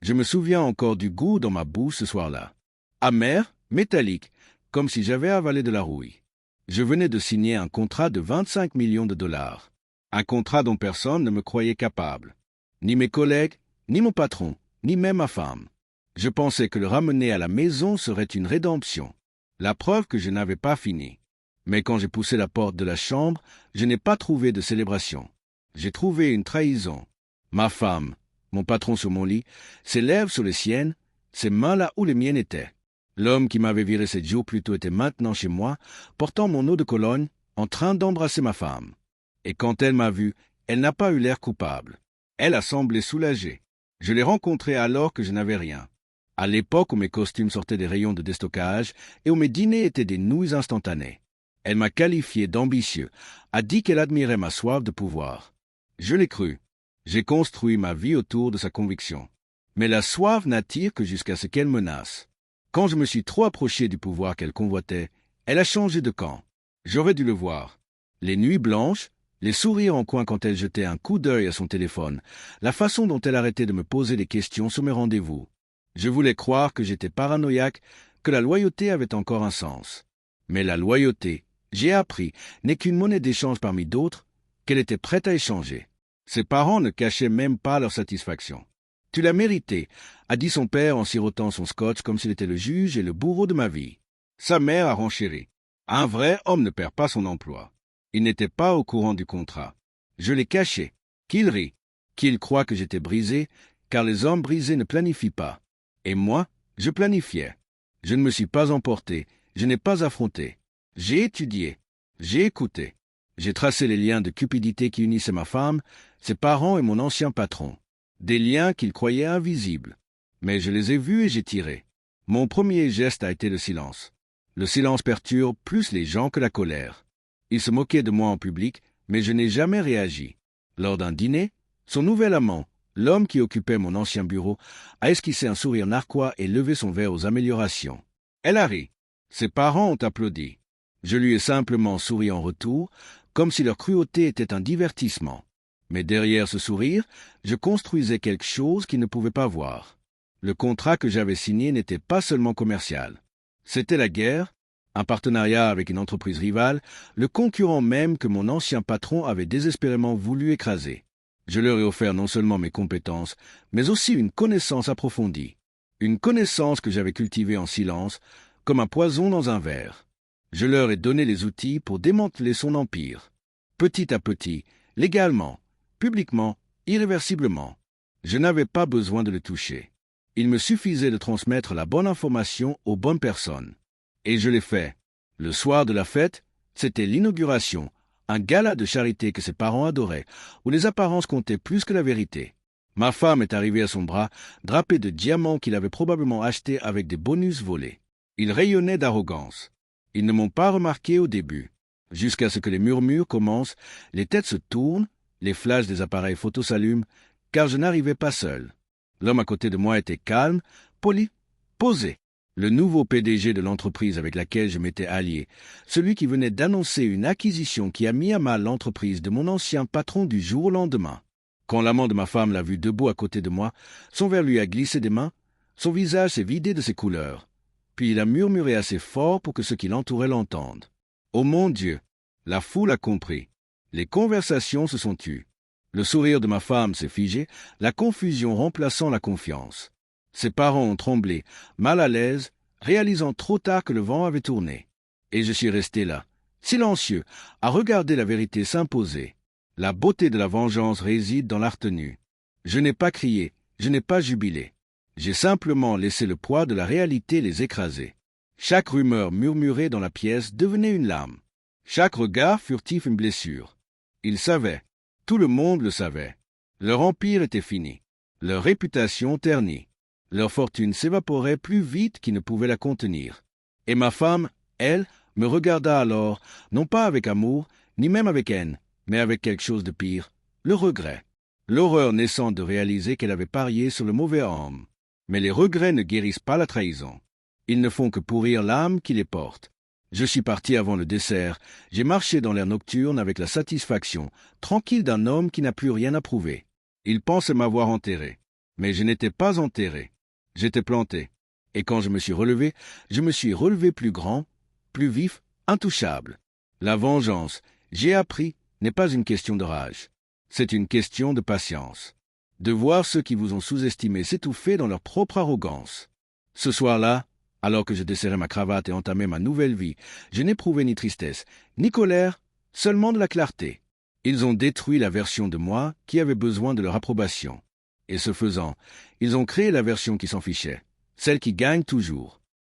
Je me souviens encore du goût dans ma bouche ce soir-là. Amer, métallique, comme si j'avais avalé de la rouille. Je venais de signer un contrat de 25 millions de dollars. Un contrat dont personne ne me croyait capable. Ni mes collègues, ni mon patron, ni même ma femme. Je pensais que le ramener à la maison serait une rédemption. La preuve que je n'avais pas fini. Mais quand j'ai poussé la porte de la chambre, je n'ai pas trouvé de célébration. J'ai trouvé une trahison. Ma femme, mon patron sur mon lit, ses lèvres sur les siennes, ses mains là où les miennes étaient. L'homme qui m'avait viré 7 jours plus tôt était maintenant chez moi, portant mon eau de Cologne, en train d'embrasser ma femme. Et quand elle m'a vu, elle n'a pas eu l'air coupable. Elle a semblé soulagée. Je l'ai rencontrée alors que je n'avais rien. À l'époque où mes costumes sortaient des rayons de déstockage et où mes dîners étaient des nouilles instantanées. Elle m'a qualifié d'ambitieux, a dit qu'elle admirait ma soif de pouvoir. Je l'ai cru. J'ai construit ma vie autour de sa conviction. Mais la soif n'attire que jusqu'à ce qu'elle menace. Quand je me suis trop approché du pouvoir qu'elle convoitait, elle a changé de camp. J'aurais dû le voir. Les nuits blanches, les sourires en coin quand elle jetait un coup d'œil à son téléphone, la façon dont elle arrêtait de me poser des questions sur mes rendez-vous. Je voulais croire que j'étais paranoïaque, que la loyauté avait encore un sens. Mais la loyauté, j'ai appris, n'est qu'une monnaie d'échange parmi d'autres, qu'elle était prête à échanger. Ses parents ne cachaient même pas leur satisfaction. « Tu l'as mérité », a dit son père en sirotant son scotch comme s'il était le juge et le bourreau de ma vie. Sa mère a renchéri. Un vrai homme ne perd pas son emploi. Il n'était pas au courant du contrat. Je l'ai caché. Qu'il rit. Qu'il croit que j'étais brisé, car les hommes brisés ne planifient pas. Et moi, je planifiais. Je ne me suis pas emporté, je n'ai pas affronté. J'ai étudié, j'ai écouté. J'ai tracé les liens de cupidité qui unissaient ma femme, ses parents et mon ancien patron. Des liens qu'il croyait invisibles. Mais je les ai vus et j'ai tiré. Mon premier geste a été le silence. Le silence perturbe plus les gens que la colère. Il se moquait de moi en public, mais je n'ai jamais réagi. Lors d'un dîner, son nouvel amant, l'homme qui occupait mon ancien bureau, a esquissé un sourire narquois et levé son verre aux améliorations. Elle a ri. Ses parents ont applaudi. Je lui ai simplement souri en retour, comme si leur cruauté était un divertissement. Mais derrière ce sourire, je construisais quelque chose qu'ils ne pouvaient pas voir. Le contrat que j'avais signé n'était pas seulement commercial. C'était la guerre, un partenariat avec une entreprise rivale, le concurrent même que mon ancien patron avait désespérément voulu écraser. Je leur ai offert non seulement mes compétences, mais aussi une connaissance approfondie. Une connaissance que j'avais cultivée en silence, comme un poison dans un verre. Je leur ai donné les outils pour démanteler son empire. Petit à petit, légalement, publiquement, irréversiblement. Je n'avais pas besoin de le toucher. Il me suffisait de transmettre la bonne information aux bonnes personnes. Et je l'ai fait. Le soir de la fête, c'était l'inauguration, un gala de charité que ses parents adoraient, où les apparences comptaient plus que la vérité. Ma femme est arrivée à son bras, drapée de diamants qu'il avait probablement achetés avec des bonus volés. Ils rayonnaient d'arrogance. Ils ne m'ont pas remarqué au début. Jusqu'à ce que les murmures commencent, les têtes se tournent, les flashs des appareils photo s'allument, car je n'arrivais pas seul. L'homme à côté de moi était calme, poli, posé. Le nouveau PDG de l'entreprise avec laquelle je m'étais allié, celui qui venait d'annoncer une acquisition qui a mis à mal l'entreprise de mon ancien patron du jour au lendemain. Quand l'amant de ma femme l'a vu debout à côté de moi, son verre lui a glissé des mains, son visage s'est vidé de ses couleurs. Puis il a murmuré assez fort pour que ceux qui l'entouraient l'entendent. Oh mon Dieu! La foule a compris. Les conversations se sont tues. Le sourire de ma femme s'est figé, la confusion remplaçant la confiance. Ses parents ont tremblé, mal à l'aise, réalisant trop tard que le vent avait tourné. Et je suis resté là, silencieux, à regarder la vérité s'imposer. La beauté de la vengeance réside dans la retenue. Je n'ai pas crié, je n'ai pas jubilé. J'ai simplement laissé le poids de la réalité les écraser. Chaque rumeur murmurée dans la pièce devenait une lame. Chaque regard furtif une blessure. Ils savaient. Tout le monde le savait. Leur empire était fini. Leur réputation ternie. Leur fortune s'évaporait plus vite qu'ils ne pouvaient la contenir. Et ma femme, elle, me regarda alors, non pas avec amour, ni même avec haine, mais avec quelque chose de pire, le regret. L'horreur naissante de réaliser qu'elle avait parié sur le mauvais homme. Mais les regrets ne guérissent pas la trahison. Ils ne font que pourrir l'âme qui les porte. Je suis parti avant le dessert, j'ai marché dans l'air nocturne avec la satisfaction, tranquille d'un homme qui n'a plus rien à prouver. Il pensait m'avoir enterré. Mais je n'étais pas enterré. J'étais planté. Et quand je me suis relevé plus grand, plus vif, intouchable. La vengeance, j'ai appris, n'est pas une question de rage. C'est une question de patience. De voir ceux qui vous ont sous-estimé s'étouffer dans leur propre arrogance. Ce soir-là, alors que je desserrais ma cravate et entamais ma nouvelle vie, je n'éprouvais ni tristesse, ni colère, seulement de la clarté. Ils ont détruit la version de moi qui avait besoin de leur approbation. Et ce faisant, ils ont créé la version qui s'en fichait, celle qui gagne toujours.